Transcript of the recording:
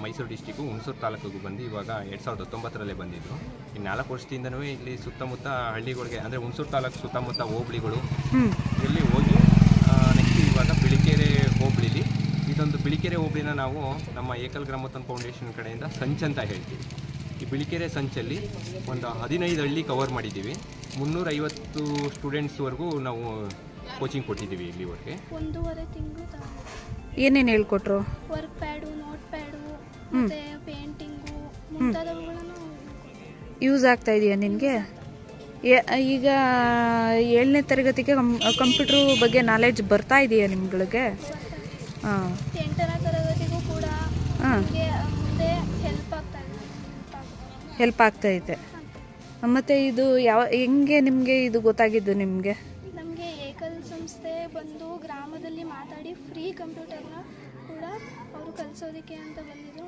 Mysuru district Hunsur ತಾಲೂಕಿಗೂ ಬಂದು ಇವಾಗ 2019 ಬಂದಿದ್ದು. ಇನ್ನು 4 ವರ್ಷದಿಂದನೂ ಇಲ್ಲಿ ಸುತ್ತಮುತ್ತ ಹಳ್ಳಿಗಳಿಗೆ ಅಂದರೆ ಹುಣಸೂರು ತಾಲೂಕು ಸುತ್ತಮುತ್ತ ಹೋಬಳಿಗಳು ಇಲ್ಲಿ ಹೋಗಿ ನೆಕ್ಸ್ಟ್ ಇವಾಗ ಬಿಳಿಕೆರೆ ಹೋಬಳಿಲಿ ಇದೊಂದು ಬಿಳಿಕೆರೆ ಹೋಬಳಿನ ನಾವು ನಮ್ಮ ಏಕಲ್ ಗ್ರಾಮೋತ್ಥಾನ ಫೌಂಡೇಶನ್ ಕಡೆಯಿಂದ ಸಂಚ್ ಅಂತ ಹೇಳ್ತೀವಿ. ಈ ಬಿಳಿಕೆರೆ ಸಂಚಲ್ಲಿ ಒಂದು 15 ಹಳ್ಳಿ ಕವರ್ ಮಾಡಿದ್ದೀವಿ. 350 ಸ್ಟೂಡೆಂಟ್ಸ್ವರೆಗೂ ನಾವು ಕೋಚಿಂಗ್ ಕೊಟ್ಟಿದ್ದೀವಿ ಇಲ್ಲಿವರೆಗೆ. 1.5 ತಿಂಗಳು ಏನೇನು ಹೇಳ್ಕೊಟ್ರು? ವರ್ಕ್ ಪ್ಯಾಡು, ನೋಟ್ ಪ್ಯಾಡು, ಮತ್ತೆ ಪೇಂಟಿಂಗು ಮುಂತಾದವುಗಳನ್ನು ಯೂಸ್ ಆಗ್ತಾ ಇದೆಯಾ ನಿನಗೆ? ಈಗ 7ನೇ ತರಗತಿಗೆ ಕಂಪ್ಯೂಟರ್ ಬಗ್ಗೆ ನಾಲೆಡ್ಜ್ ಬರ್ತಾ ಇದೆಯಾ ನಿಮ್ಗಳಿಗೆ? 8ನೇ ತರಗತಿಗೂ ಕೂಡ ಮುಂದೆ ಹೆಲ್ಪ್ ಆಗ್ತಾ ಇದೆ. ಮತ್ತೆ ಇದು ಹೆಂಗೆ ನಿಮಗೆ ಇದು ಗೊತ್ತಾಗಿದ್ದು? ನಮಗೆ ಏಕಲ್ ಸಂಸ್ಥೆ ಬಂದು ಗ್ರಾಮದಲ್ಲಿ ಮಾತಾಡಿ ಫ್ರೀ ಕಂಪ್ಯೂಟರ್ನ ಕೂಡ ಅವರು ಕಲಿಸೋದಕ್ಕೆ ಅಂತ ಬಂದಿದ್ರು.